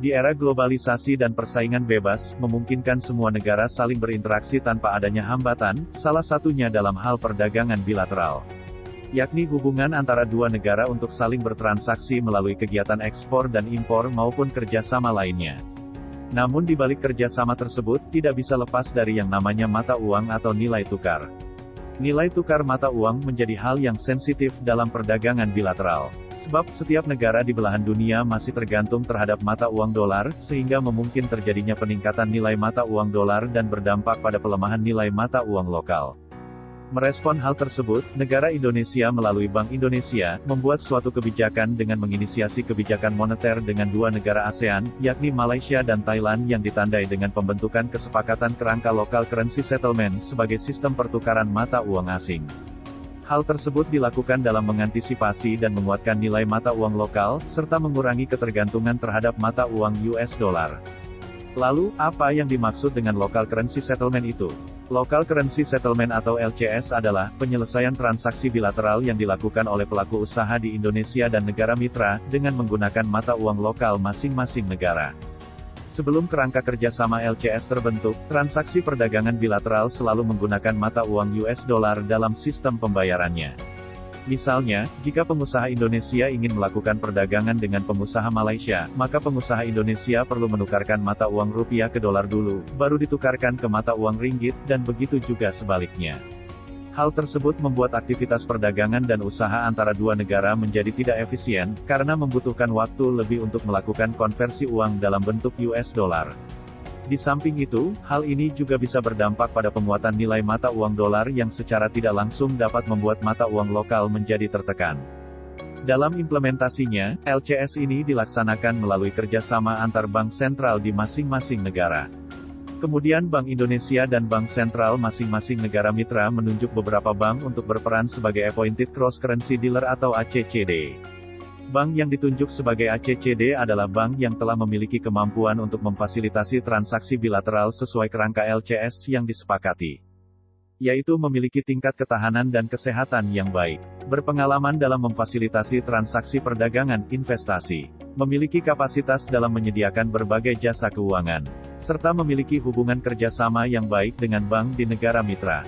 Di era globalisasi dan persaingan bebas, memungkinkan semua negara saling berinteraksi tanpa adanya hambatan, salah satunya dalam hal perdagangan bilateral, yakni hubungan antara dua negara untuk saling bertransaksi melalui kegiatan ekspor dan impor maupun kerjasama lainnya. Namun di balik kerjasama tersebut, tidak bisa lepas dari yang namanya mata uang atau nilai tukar. Nilai tukar mata uang menjadi hal yang sensitif dalam perdagangan bilateral. Sebab, setiap negara di belahan dunia masih tergantung terhadap mata uang dolar, sehingga memungkinkan terjadinya peningkatan nilai mata uang dolar dan berdampak pada pelemahan nilai mata uang lokal. Merespon hal tersebut, negara Indonesia melalui Bank Indonesia, membuat suatu kebijakan dengan menginisiasi kebijakan moneter dengan dua negara ASEAN, yakni Malaysia dan Thailand yang ditandai dengan pembentukan kesepakatan kerangka Local Currency Settlement sebagai sistem pertukaran mata uang asing. Hal tersebut dilakukan dalam mengantisipasi dan menguatkan nilai mata uang lokal, serta mengurangi ketergantungan terhadap mata uang US dollar. Lalu, apa yang dimaksud dengan Local Currency Settlement itu? Local Currency Settlement atau LCS adalah penyelesaian transaksi bilateral yang dilakukan oleh pelaku usaha di Indonesia dan negara mitra, dengan menggunakan mata uang lokal masing-masing negara. Sebelum kerangka kerjasama LCS terbentuk, transaksi perdagangan bilateral selalu menggunakan mata uang US dollar dalam sistem pembayarannya. Misalnya, jika pengusaha Indonesia ingin melakukan perdagangan dengan pengusaha Malaysia, maka pengusaha Indonesia perlu menukarkan mata uang rupiah ke dolar dulu, baru ditukarkan ke mata uang ringgit, dan begitu juga sebaliknya. Hal tersebut membuat aktivitas perdagangan dan usaha antara dua negara menjadi tidak efisien, karena membutuhkan waktu lebih untuk melakukan konversi uang dalam bentuk US dollar. Di samping itu, hal ini juga bisa berdampak pada penguatan nilai mata uang dolar yang secara tidak langsung dapat membuat mata uang lokal menjadi tertekan. Dalam implementasinya, LCS ini dilaksanakan melalui kerjasama antar bank sentral di masing-masing negara. Kemudian Bank Indonesia dan Bank Sentral masing-masing negara mitra menunjuk beberapa bank untuk berperan sebagai Appointed Cross Currency Dealer atau ACCD. Bank yang ditunjuk sebagai ACCD adalah bank yang telah memiliki kemampuan untuk memfasilitasi transaksi bilateral sesuai kerangka LCS yang disepakati, yaitu memiliki tingkat ketahanan dan kesehatan yang baik, berpengalaman dalam memfasilitasi transaksi perdagangan, investasi, memiliki kapasitas dalam menyediakan berbagai jasa keuangan, serta memiliki hubungan kerjasama yang baik dengan bank di negara mitra.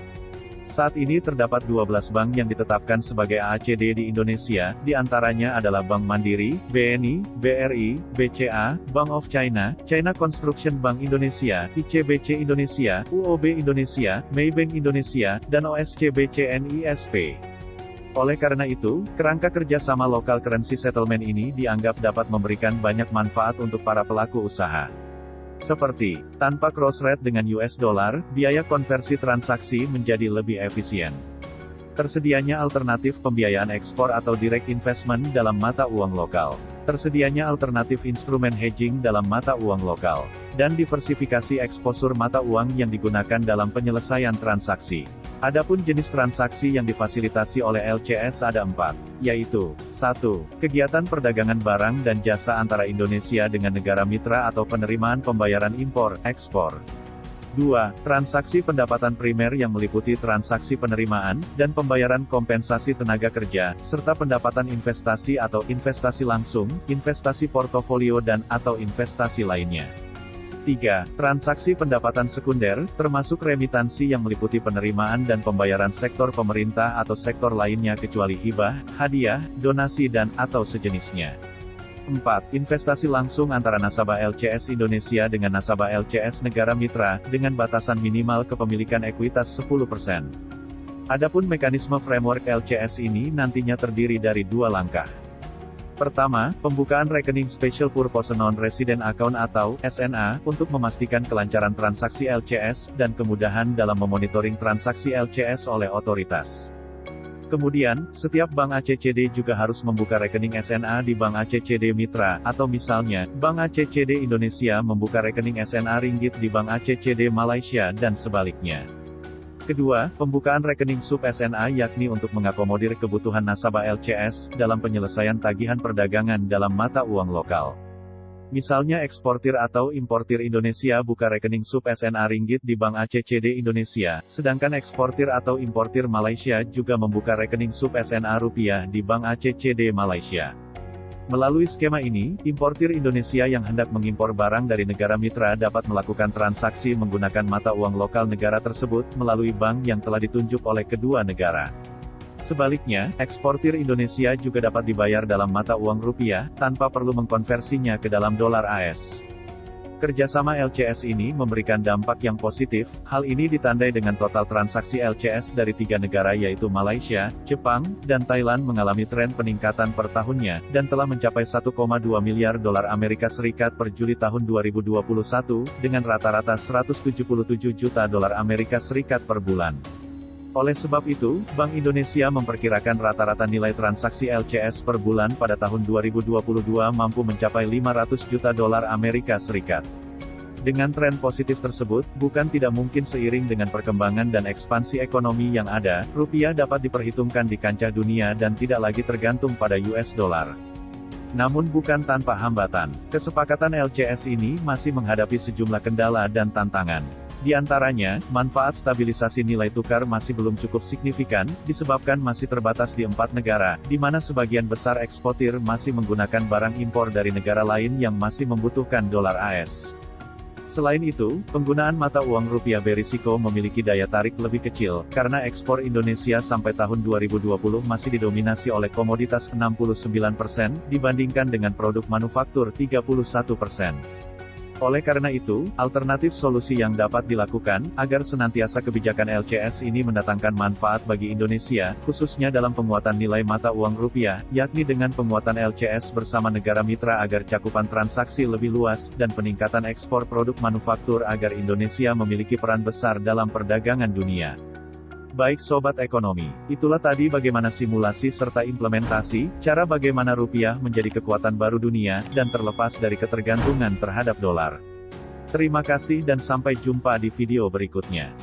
Saat ini terdapat 12 bank yang ditetapkan sebagai ACCD di Indonesia, di antaranya adalah Bank Mandiri, BNI, BRI, BCA, Bank of China, China Construction Bank Indonesia, ICBC Indonesia, UOB Indonesia, Maybank Indonesia, dan OSCBC NISP. Oleh karena itu, kerangka kerjasama Local Currency Settlement ini dianggap dapat memberikan banyak manfaat untuk para pelaku usaha. Seperti, tanpa cross rate dengan US dollar, biaya konversi transaksi menjadi lebih efisien. Tersedianya alternatif pembiayaan ekspor atau direct investment dalam mata uang lokal. Tersedianya alternatif instrumen hedging dalam mata uang lokal. Dan diversifikasi eksposur mata uang yang digunakan dalam penyelesaian transaksi. Adapun jenis transaksi yang difasilitasi oleh LCS ada 4, yaitu 1. Kegiatan perdagangan barang dan jasa antara Indonesia dengan negara mitra atau penerimaan pembayaran impor, ekspor. 2. Transaksi pendapatan primer yang meliputi transaksi penerimaan, dan pembayaran kompensasi tenaga kerja, serta pendapatan investasi atau investasi langsung, investasi portofolio dan atau investasi lainnya. 3. Transaksi pendapatan sekunder, termasuk remitansi yang meliputi penerimaan dan pembayaran sektor pemerintah atau sektor lainnya kecuali hibah, hadiah, donasi dan atau sejenisnya. 4. Investasi langsung antara nasabah LCS Indonesia dengan nasabah LCS negara mitra, dengan batasan minimal kepemilikan ekuitas 10%. Adapun mekanisme framework LCS ini nantinya terdiri dari 2 langkah. Pertama, pembukaan rekening Special Purpose Non-Resident Account atau SNA, untuk memastikan kelancaran transaksi LCS, dan kemudahan dalam memonitoring transaksi LCS oleh otoritas. Kemudian, setiap bank ACCD juga harus membuka rekening SNA di bank ACCD mitra, atau misalnya, Bank ACCD Indonesia membuka rekening SNA Ringgit di Bank ACCD Malaysia dan sebaliknya. Kedua, pembukaan rekening sub-SNA yakni untuk mengakomodir kebutuhan nasabah LCS, dalam penyelesaian tagihan perdagangan dalam mata uang lokal. Misalnya eksportir atau importir Indonesia buka rekening sub-SNA Ringgit di Bank ACCD Indonesia, sedangkan eksportir atau importir Malaysia juga membuka rekening sub-SNA Rupiah di Bank ACCD Malaysia. Melalui skema ini, importir Indonesia yang hendak mengimpor barang dari negara mitra dapat melakukan transaksi menggunakan mata uang lokal negara tersebut melalui bank yang telah ditunjuk oleh kedua negara. Sebaliknya, eksportir Indonesia juga dapat dibayar dalam mata uang rupiah, tanpa perlu mengkonversinya ke dalam dolar AS. Kerjasama LCS ini memberikan dampak yang positif. Hal ini ditandai dengan total transaksi LCS dari 3 negara yaitu Malaysia, Jepang, dan Thailand mengalami tren peningkatan per tahunnya, dan telah mencapai 1,2 miliar dolar Amerika Serikat per Juli tahun 2021, dengan rata-rata 177 juta dolar Amerika Serikat per bulan. Oleh sebab itu, Bank Indonesia memperkirakan rata-rata nilai transaksi LCS per bulan pada tahun 2022 mampu mencapai 500 juta dolar Amerika Serikat. Dengan tren positif tersebut, bukan tidak mungkin seiring dengan perkembangan dan ekspansi ekonomi yang ada, rupiah dapat diperhitungkan di kancah dunia dan tidak lagi tergantung pada US dollar. Namun bukan tanpa hambatan, kesepakatan LCS ini masih menghadapi sejumlah kendala dan tantangan. Di antaranya, manfaat stabilisasi nilai tukar masih belum cukup signifikan, disebabkan masih terbatas di 4 negara, di mana sebagian besar eksportir masih menggunakan barang impor dari negara lain yang masih membutuhkan dolar AS. Selain itu, penggunaan mata uang rupiah berisiko memiliki daya tarik lebih kecil, karena ekspor Indonesia sampai tahun 2020 masih didominasi oleh komoditas 69%, dibandingkan dengan produk manufaktur 31%. Oleh karena itu, alternatif solusi yang dapat dilakukan, agar senantiasa kebijakan LCS ini mendatangkan manfaat bagi Indonesia, khususnya dalam penguatan nilai mata uang rupiah, yakni dengan penguatan LCS bersama negara mitra agar cakupan transaksi lebih luas, dan peningkatan ekspor produk manufaktur agar Indonesia memiliki peran besar dalam perdagangan dunia. Baik Sobat Ekonomi, itulah tadi bagaimana simulasi serta implementasi, cara bagaimana rupiah menjadi kekuatan baru dunia, dan terlepas dari ketergantungan terhadap dolar. Terima kasih dan sampai jumpa di video berikutnya.